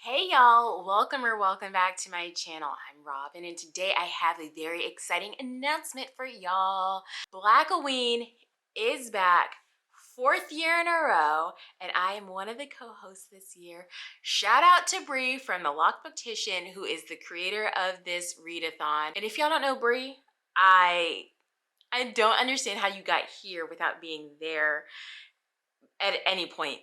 Hey y'all, welcome back to my channel. I'm Robin and today I have a very exciting announcement for y'all. Blackoween is back, fourth year in a row, and I am one of the co-hosts this year. Shout out to Bree from the Lockbooktician, who is the creator of this readathon. And if y'all don't know Bree, I don't understand how you got here without being there at any point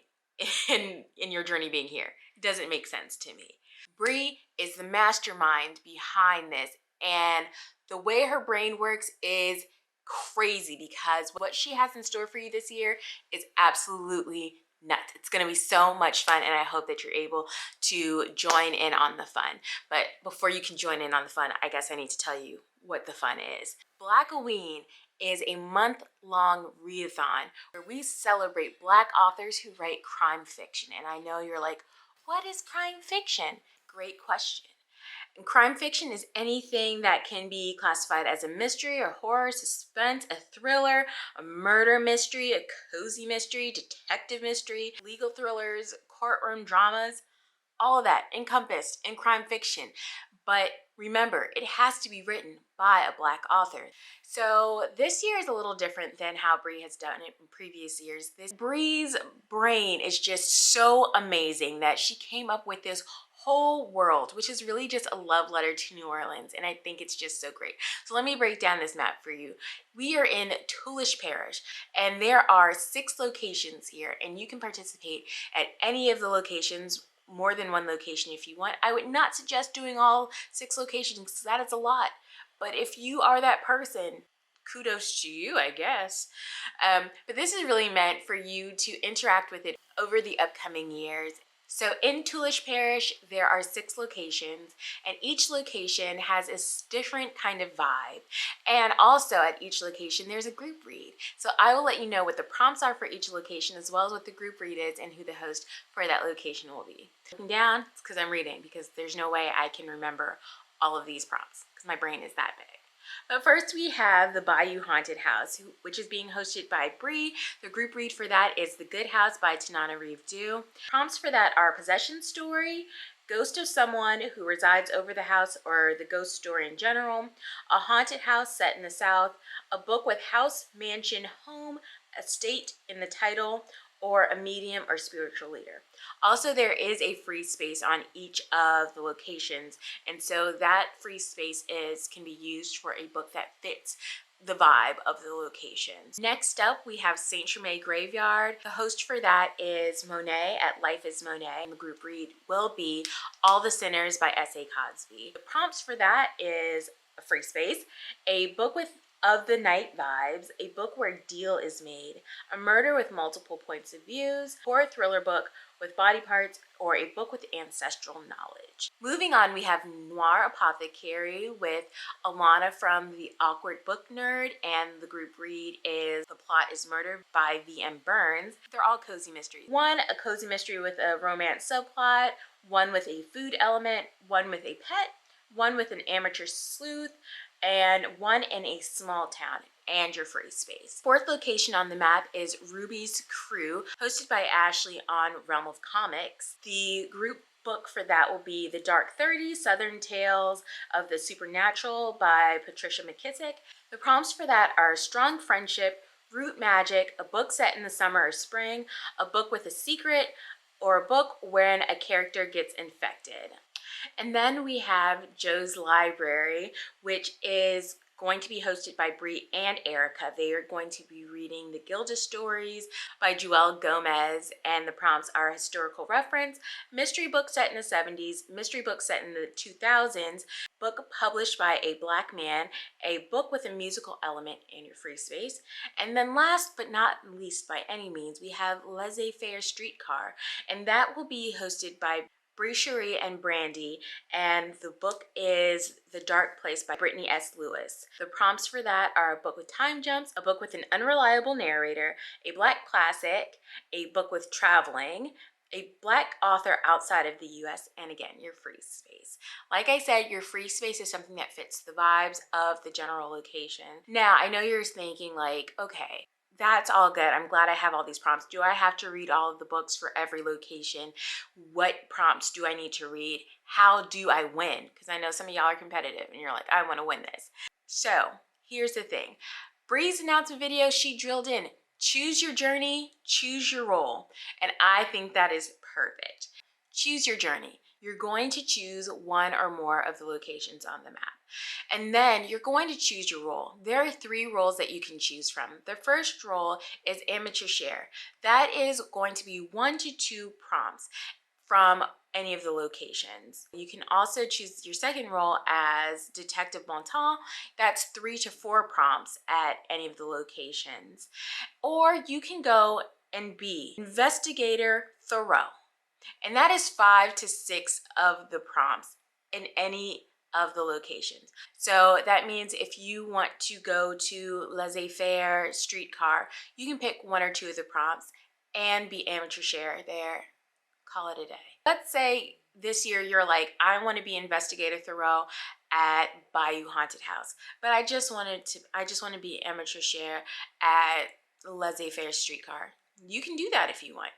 in your journey being here. It doesn't make sense to me. Bree is the mastermind behind this, and the way her brain works is crazy because what she has in store for you this year is absolutely nuts. It's going to be so much fun, and I hope that you're able to join in on the fun. But before you can join in on the fun, I guess I need to tell you what the fun is. Blackoween is a month-long readathon where we celebrate Black authors who write crime fiction. And I know you're like, what is crime fiction? Great question. And crime fiction is anything that can be classified as a mystery or horror, suspense, a thriller, a murder mystery, a cozy mystery, detective mystery, legal thrillers, courtroom dramas, all of that encompassed in crime fiction. But remember, it has to be written by a Black author. So this year is a little different than how Bree has done it in previous years. Bree's brain is just so amazing that she came up with this whole world, which is really just a love letter to New Orleans, and I think it's just so great. So let me break down this map for you. We are in Toulas Parish, and there are 6 locations here, and you can participate at any of the locations, more than one location if you want. I would not suggest doing all 6 locations because that is a lot. But if you are that person, kudos to you, I guess. But this is really meant for you to interact with it over the upcoming years. So in Toulas Parish, there are 6 locations, and each location has a different kind of vibe. And also at each location, there's a group read. So I will let you know what the prompts are for each location, as well as what the group read is and who the host for that location will be. Looking down, it's because I'm reading, because there's no way I can remember all of these prompts, because my brain is that big. But first we have the Bayou Haunted House, which is being hosted by Bree. The group read for that is The Good House by Tanana Reeve Dew. Prompts for that are Possession Story, Ghost of Someone Who Resides Over the House or the Ghost Story in general, A Haunted House Set in the South, a book with house, mansion, home, estate in the title, or a medium or spiritual leader. Also, there is a free space on each of the locations, and so that free space can be used for a book that fits the vibe of the locations. Next up, we have Saint Germain Graveyard. The host for that is Monet at Life is Monet. And the group read will be All the Sinners by S.A. Cosby. The prompts for that is a free space, a book with of the night vibes, a book where deal is made, a murder with multiple points of views, or a thriller book with body parts, or a book with ancestral knowledge. Moving on, we have Noir Apothecary with Alana from The Awkward Book Nerd, and the group read is The Plot is Murder by V.M. Burns. They're all cozy mysteries. One, a cozy mystery with a romance subplot, one with a food element, one with a pet, one with an amateur sleuth, and one in a small town, and your free space. 4th location on the map is Ruby's Crew, hosted by Ashley on Realm of Comics. The group book for that will be The Dark 30s, Southern Tales of the Supernatural by Patricia McKissick. The prompts for that are Strong Friendship, Root Magic, a book set in the summer or spring, a book with a secret, or a book when a character gets infected. And then we have Joe's Library, which is going to be hosted by Bree and Erica. They are going to be reading The Gilda Stories by Joelle Gomez, and the prompts are historical reference, mystery book set in the 70s, mystery book set in the 2000s, book published by a Black man, a book with a musical element in your free space. And then last but not least by any means, we have Laissez-Faire Streetcar, and that will be hosted by Bree Cherie and Brandy, and the book is The Dark Place by Brittany S. Lewis. The prompts for that are a book with time jumps, a book with an unreliable narrator, a Black classic, a book with traveling, a Black author outside of the US, and again, your free space. Like I said, your free space is something that fits the vibes of the general location. Now, I know you're thinking like, okay, That's all good. I'm glad I have all these prompts. Do I have to read all of the books for every location? What prompts do I need to read? How do I win? Because I know some of y'all are competitive and you're like, I want to win this. So here's the thing. Bree's announcement video, she drilled in, choose your journey, choose your role. And I think that is perfect. Choose your journey. You're going to choose one or more of the locations on the map. And then you're going to choose your role. There are 3 roles that you can choose from. The first role is amateur share. That is going to be 1 to 2 prompts from any of the locations. You can also choose your second role as Detective Bon Temps. That's 3 to 4 prompts at any of the locations. Or you can go and be Investigator Thorough. And that is 5 to 6 of the prompts in any of the locations. So that means if you want to go to laissez-faire streetcar, you can pick 1 or 2 of the prompts and be amateur share there. Call it a day. Let's say this year you're like, I want to be Investigator Thoreau at Bayou Haunted House, but I just want to be amateur share at laissez-faire streetcar. You can do that if you want.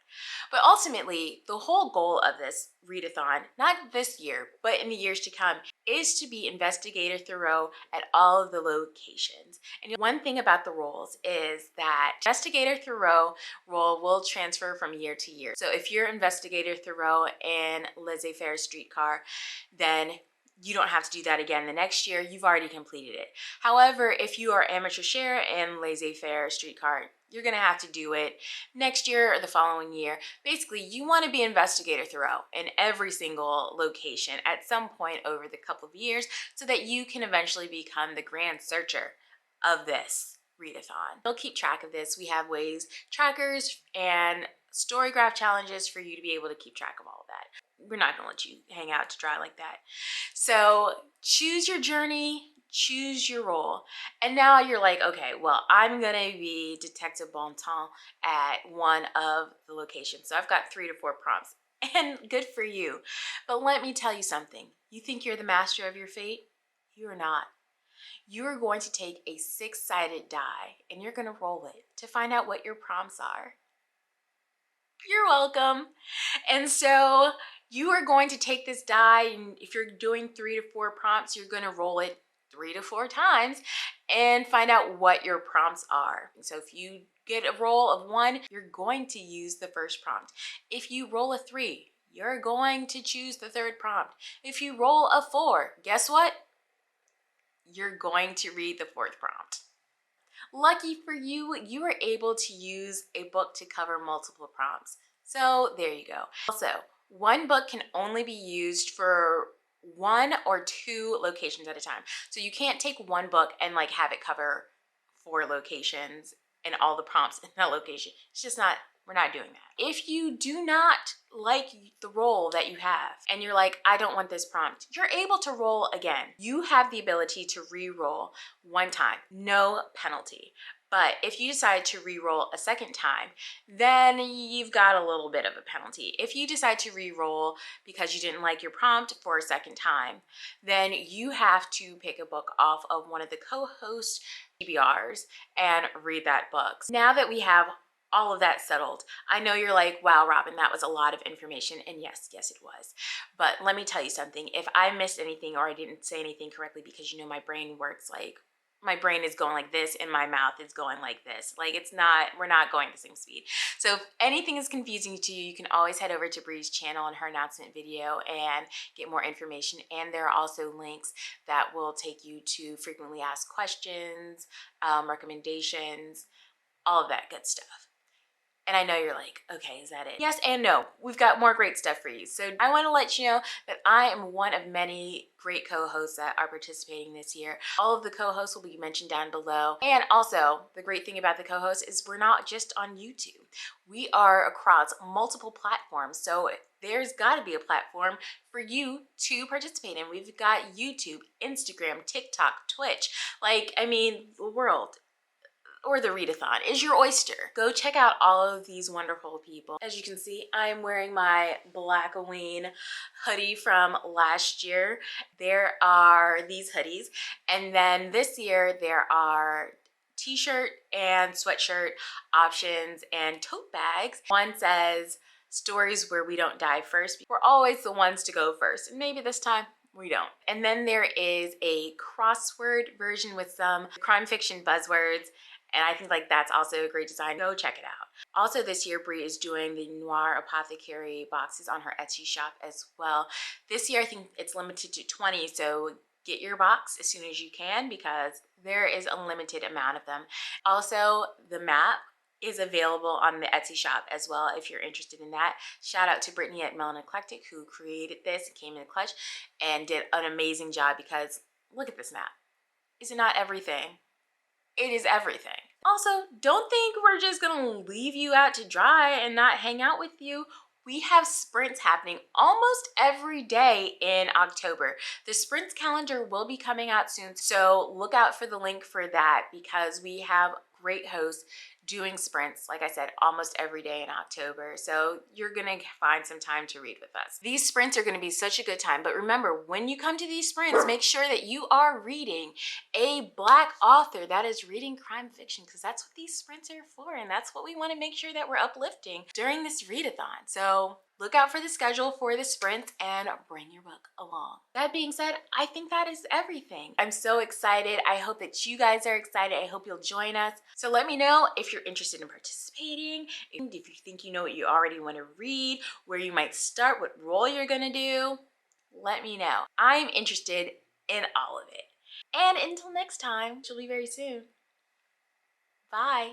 But ultimately, the whole goal of this readathon, not this year, but in the years to come, is to be Investigator Thoreau at all of the locations. And one thing about the roles is that Investigator Thoreau role will transfer from year to year. So if you're Investigator Thoreau in laissez-faire streetcar, then you don't have to do that again the next year. You've already completed it. However, if you are amateur share in laissez-faire streetcar, you're gonna have to do it next year or the following year. Basically, you wanna be Investigator Thoreau in every single location at some point over the couple of years so that you can eventually become the grand searcher of this readathon. We'll keep track of this. We have ways, trackers, and Storygraph challenges for you to be able to keep track of all of that. We're not gonna let you hang out to dry like that. So choose your journey, choose your role. And now you're like, okay, well, I'm gonna be Detective Bon Temps at one of the locations. So I've got 3 to 4 prompts, and good for you. But let me tell you something. You think you're the master of your fate? You are not. You are going to take a 6-sided die and you're gonna roll it to find out what your prompts are. You're welcome. And so you are going to take this die, and if you're doing 3 to 4 prompts, you're going to roll it 3 to 4 times and find out what your prompts are. So if you get a roll of 1, you're going to use the first prompt. If you roll a 3, you're going to choose the 3rd prompt. If you roll a 4, guess what? You're going to read the 4th prompt. Lucky for you, you are able to use a book to cover multiple prompts. So there you go. Also, one book can only be used for 1 or 2 locations at a time. So you can't take one book and like have it cover 4 locations and all the prompts in that location. It's just not, we're not doing that. If you do not like the role that you have and you're like, I don't want this prompt, you're able to roll again. You have the ability to re-roll 1 time, no penalty. But if you decide to re-roll a 2nd time, then you've got a little bit of a penalty. If you decide to re-roll because you didn't like your prompt for a 2nd time, then you have to pick a book off of one of the co-host TBRs and read that book. Now that we have all of that settled, I know you're like, wow, Robin, that was a lot of information. And yes, it was. But let me tell you something. If I missed anything or I didn't say anything correctly, because you know my brain works like, my brain is going like this and my mouth is going like this. Like it's not, we're not going the same speed. So if anything is confusing to you, you can always head over to Bree's channel and her announcement video and get more information. And there are also links that will take you to frequently asked questions, recommendations, all of that good stuff. And I know you're like, okay, is that it? Yes and no. We've got more great stuff for you. So I want to let you know that I am one of many great co-hosts that are participating this year. All of the co-hosts will be mentioned down below. And also, the great thing about the co-hosts is we're not just on YouTube. We are across multiple platforms. So there's got to be a platform for you to participate in. We've got YouTube, Instagram, TikTok, Twitch. Like, I mean, the world or the readathon is your oyster. Go check out all of these wonderful people. As you can see, I'm wearing my Blackoween hoodie from last year. There are these hoodies, and then this year there are t-shirt and sweatshirt options and tote bags. One says, stories where we don't die first. We're always the ones to go first, and maybe this time we don't. And then there is a crossword version with some crime fiction buzzwords, and I think like that's also a great design. Go check it out. Also this year, Brie is doing the Noir Apothecary boxes on her Etsy shop as well. This year I think it's limited to 20, so get your box as soon as you can because there is a limited amount of them. Also, the map is available on the Etsy shop as well if you're interested in that. Shout out to Brittany at Melon Eclectic who created this and came in the clutch and did an amazing job because look at this map. Is it not everything? It is everything. Also, don't think we're just gonna leave you out to dry and not hang out with you. We have sprints happening almost every day in October. The sprints calendar will be coming out soon, so look out for the link for that because we have great hosts doing sprints, like I said, almost every day in October. So you're gonna find some time to read with us. These sprints are gonna be such a good time, but remember, when you come to these sprints, make sure that you are reading a Black author that is reading crime fiction because that's what these sprints are for, and that's what we wanna make sure that we're uplifting during this readathon. So look out for the schedule for the sprint and bring your book along. That being said, I think that is everything. I'm so excited. I hope that you guys are excited. I hope you'll join us. So let me know if you're interested in participating, if you think you know what you already want to read, where you might start, what role you're gonna do. Let me know. I'm interested in all of it. And until next time, which will be very soon, bye.